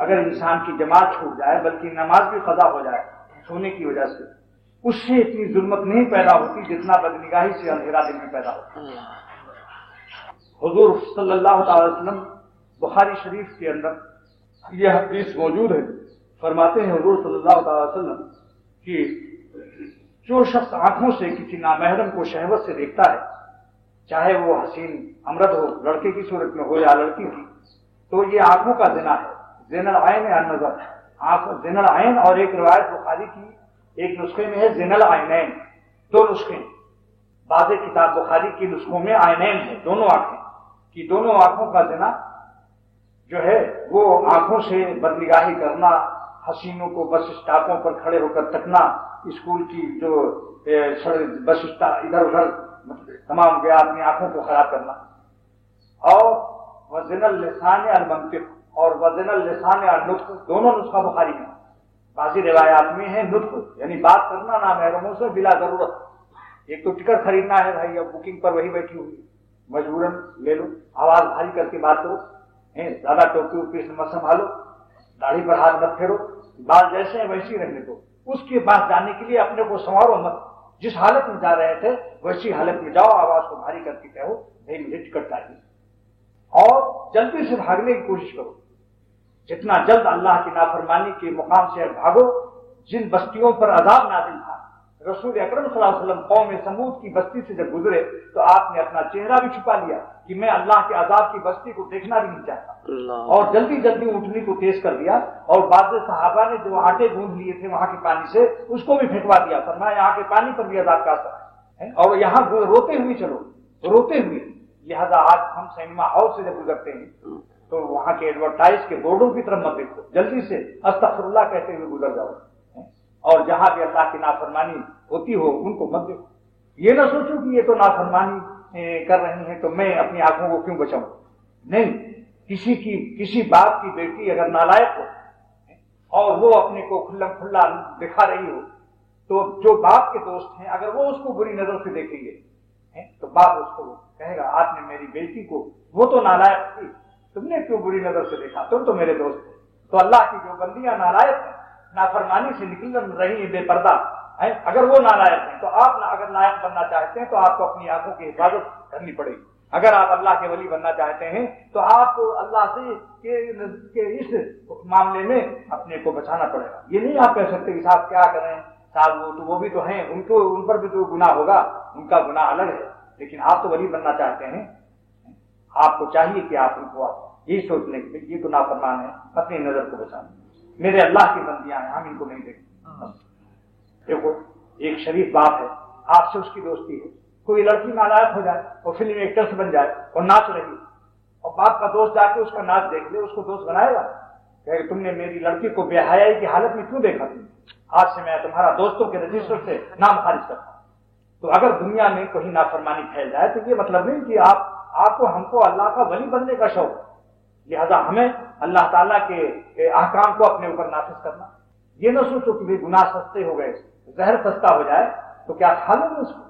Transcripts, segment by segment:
اگر انسان کی جماعت چھوٹ جائے بلکہ نماز بھی قضا ہو جائے سونے کی وجہ سے، اس سے اتنی ظلمت نہیں پیدا ہوتی جتنا بدنگاہی سے اندھیرا دل میں پیدا ہوتا ہے۔ حضور صلی اللہ تعالی وسلم بخاری شریف کے اندر یہ حدیث موجود ہے، فرماتے ہیں حضور صلی اللہ تعالی وسلم کہ جو شخص آنکھوں سے کسی نامحرم کو شہوت سے دیکھتا ہے، چاہے وہ حسین امرد ہو، لڑکے کی صورت میں ہو یا لڑکی کی، تو یہ آنکھوں کا زنا ہے۔ زنا العین النظر، زنا العین، اور ایک روایت بخاری کی ایک نسخے میں ہے زنا العینین، دو نسخے، بعض کتاب بخاری کی نسخوں میں عینین ہے، دونوں آنکھیں، کہ دونوں آنکھوں کا زنا جو ہے وہ آنکھوں سے بدنگاہی کرنا، حسینوں کو بس اسٹاپوں پر کھڑے ہو کر تکنا، اسکول کی جو بس ادھر ادھر تمام گیا اپنی آنکھوں کو خراب کرنا، اور وزن اللسان المنطق اور وزن اللسان النطق، دونوں نسخہ بخاری میں، بعضی روایات میں ہے نطق یعنی بات کرنا نامحرموں سے بلا ضرورت۔ ایک تو ٹکٹ خریدنا ہے بھائی، اب بکنگ پر وہی بیٹھی ہوئی، مجبوراً لے لو، آواز بھاری کر کے بات کرو، زیادہ ٹوپی ووپی سے مت سنبھالو، داڑھی پر ہاتھ مت پھیرو، بات جیسے ہیں ویسی رہنے دو، اس کے بعد جانے کے لیے اپنے کو سنوارو مت، جس حالت میں جا رہے تھے ویسی حالت میں جاؤ، آواز کو بھاری کر کے کہو بھائی مجھے ٹکٹ چاہیے، اور جلدی سے بھاگنے کی کوشش کرو، جتنا جلد اللہ کی نافرمانی کے مقام سے بھاگو۔ جن بستیوں پر عذاب نازل تھا، رسول اکرم صلی اللہ علیہ وسلم قوم سمود کی بستی سے جب گزرے تو آپ نے اپنا چہرہ بھی چھپا لیا کہ میں اللہ کے عذاب کی بستی کو دیکھنا بھی نہیں چاہتا، اور جلدی جلدی اونٹنی کو تیز کر دیا، اور بعض صحابہ نے جو آٹے گوندھ لیے تھے وہاں کے پانی سے اس کو بھی پھینکوا دیا، فرمایا یہاں کے پانی پر بھی عذاب کا اثر ہے، اور یہاں روتے ہوئے چلو، روتے ہوئے۔ لہذا آج ہم سینما ہاؤس سے جب گزرتے ہیں تو وہاں کے ایڈورٹائز کے بورڈوں کی طرف مت دیکھو، جلدی سے استغفر اللہ کہتے ہوئے گزر جاؤ، اور جہاں بھی اللہ کی نافرمانی ہوتی ہو ان کو مت دیکھو۔ یہ نہ سوچو کہ یہ تو نافرمانی کر رہی ہیں تو میں اپنی آنکھوں کو کیوں بچاؤں، نہیں، کسی باپ کی بیٹی اگر نالائق ہو اور وہ اپنے کو کھلا کھلا دکھا رہی ہو تو جو باپ کے دوست ہیں اگر وہ اس کو بری نظر سے دیکھیں گے تو باپ اس کو کہے گا آپ نے میری بیٹی کو، وہ تو نالائق تھی، تم نے کیوں بری نظر سے دیکھا، تم تو میرے دوست تھے۔ تو اللہ کی جو بندیاں نالائق ہیں، نافرمانی سے نکل رہی ہیں، بے پردہ ہیں، اگر وہ نالائق ہیں تو آپ اگر لائق بننا چاہتے ہیں تو آپ کو اپنی آنکھوں کی حفاظت کرنی پڑے گی۔ اگر آپ اللہ کے ولی بننا چاہتے ہیں تو آپ کو اللہ سے اس معاملے میں اپنے کو بچانا پڑے گا۔ یہ نہیں آپ کہہ سکتے کہ صاحب کیا کریں، صاحب وہ بھی تو ہیں، ان پر بھی تو گناہ ہوگا، ان کا گناہ الگ ہے، لیکن آپ تو ولی بننا چاہتے ہیں، آپ کو چاہیے کہ آپ ان کو یہی سوچ لیں کہ یہ تو نافرمان ہے، اپنی نظر کو بچانا، میرے اللہ کی بندیاں ہیں، ہم ان کو نہیں دیکھتے۔ دیکھو ایک شریف باپ ہے، آپ سے اس کی دوستی ہے، کوئی لڑکی نالائق ہو جائے اور فلم ایکٹرس بن جائے اور ناچ رہی، اور باپ کا دوست جا کے اس کا ناچ دیکھ لے، اس کو دوست بنائے گا کہ تم نے میری لڑکی کو بے حیائی کی حالت میں کیوں دیکھا، تم آج سے میں تمہارا دوستوں کے رجسٹر سے نام خارج کرتا ہوں۔ تو اگر دنیا میں کوئی نافرمانی پھیل جائے تو یہ مطلب نہیں کہ آپ کو ہم کو اللہ کا ولی بننے کا شوق ہے، لہذا ہمیں اللہ تعالیٰ کے احکام کو اپنے اوپر نافذ کرنا۔ یہ نہ سوچو کہ گناہ سستے ہو گئے، زہر سستا ہو جائے تو کیا کھا لیں گے اس کو۔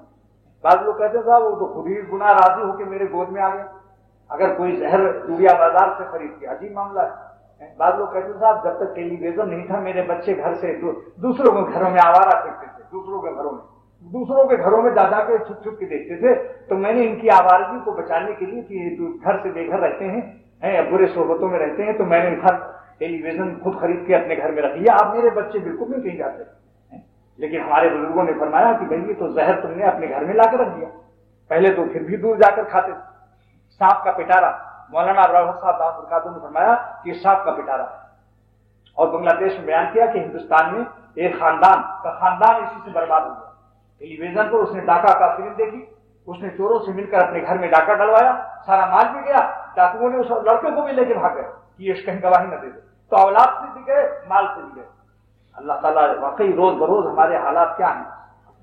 بعض لوگ کہتے ہیں صاحب وہ تو خود ہی گناہ راضی ہو کے میرے گود میں آ گیا، اگر کوئی زہر چوریا بازار سے خرید کے، عجیب معاملہ ہے۔ بعض لوگ کہتے ہیں صاحب جب تک ٹیلی ویژن نہیں تھا میرے بچے گھر سے دوسروں کے گھروں میں آوارہ پھرتے تھے، دوسروں کے گھروں میں جا کے چھپ چھپ کے دیکھتے تھے، تو میں نے ان کی آوارگی کو بچانے کے لیے کہ گھر سے بے گھر رہتے ہیں، برے صحبتوں میں رہتے ہیں، تو میں نے ٹیلی ویژن خود خرید کے اپنے گھر میں رکھ لیا۔ اب میرے بچے بالکل نہیں کہیں جاتے، لیکن ہمارے بزرگوں نے فرمایا کہ بھائی یہ تو زہر تم نے اپنے گھر میں لا کے رکھ دیا، پہلے تو پھر بھی دور جا کر کھاتے تھے۔ سانپ کا پٹارا، مولانا راہل صاحب دامت برکاتہ نے فرمایا کہ یہ سانپ کا پٹارا ہے، اور بنگلہ دیش میں بیان کیا کہ ہندوستان میں ایک خاندان اسی سے برباد ہو گیا۔ ٹیلی ویژن پر اس نے ڈاکہ کا فلم دیکھی، اس نے چوروں سے مل کر اپنے گھر میں ڈاکہ ڈلوایا، سارا مال بھی گیا، ڈاکوؤں نے اس لڑکے کو بھی لے کے بھاگ گئے کہ یہ کہیں گواہی نہ دے دے، تو اولاد سے بھی گئے، مال سے بھی گئے۔ اللہ تعالیٰ واقعی روز بروز ہمارے حالات کیا ہیں،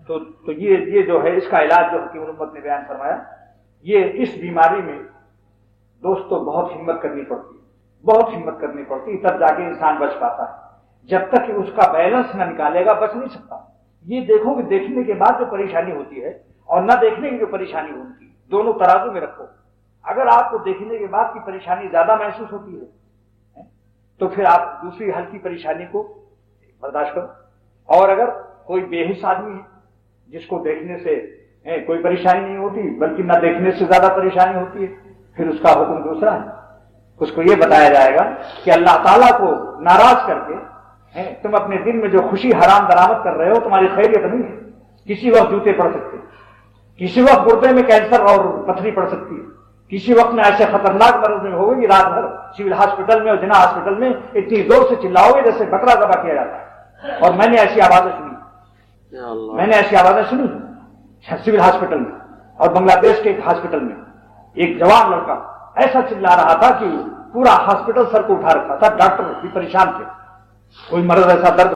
تو یہ جو ہے اس کا علاج جو حکیم الامت نے بیان فرمایا، یہ اس بیماری میں دوستو بہت ہمت کرنی پڑتی ہے، بہت ہمت کرنی پڑتی ہے، تب جا کے انسان بچ پاتا ہے، جب تک کہ اس کا بیلنس نہ نکالے گا بچ نہیں سکتا۔ یہ دیکھو کہ دیکھنے کے بعد جو پریشانی ہوتی ہے اور نہ دیکھنے کی جو پریشانی ہوتی ہے، دونوں ترازو میں رکھو۔ اگر آپ کو دیکھنے کے بعد کی پریشانی زیادہ محسوس ہوتی ہے تو پھر آپ دوسری ہلکی پریشانی کو برداشت کرو. اور اگر کوئی بے حس آدمی ہے جس کو دیکھنے سے کوئی پریشانی نہیں ہوتی بلکہ نہ دیکھنے سے زیادہ پریشانی ہوتی ہے، پھر اس کا حکم دوسرا ہے. اس کو یہ بتایا جائے گا کہ اللہ تعالیٰ کو ناراض کر کے تم اپنے دل میں جو خوشی حرام درآمد کر رہے ہو تمہاری خیریت نہیں ہے. کسی وقت جوتے پڑ سکتے، کسی وقت گردے میں کینسر اور پتھری پڑ سکتی ہے، کسی وقت میں ایسے خطرناک مرض میں ہوگی کہ رات بھر سول ہاسپٹل میں اور جنا ہاسپٹل میں اتنی زور سے چلاؤ گے جیسے بکرا ذبح کیا جاتا ہے. اور میں نے ایسی آوازیں سنی سول ہاسپٹل میں اور بنگلہ دیش کے ایک ہاسپٹل میں ایک جوان لڑکا ایسا چلا رہا تھا کہ پورا ہاسپٹل سر کو اٹھا رکھا تھا. ڈاکٹر بھی پریشان تھے، کوئی مرض ایسا درد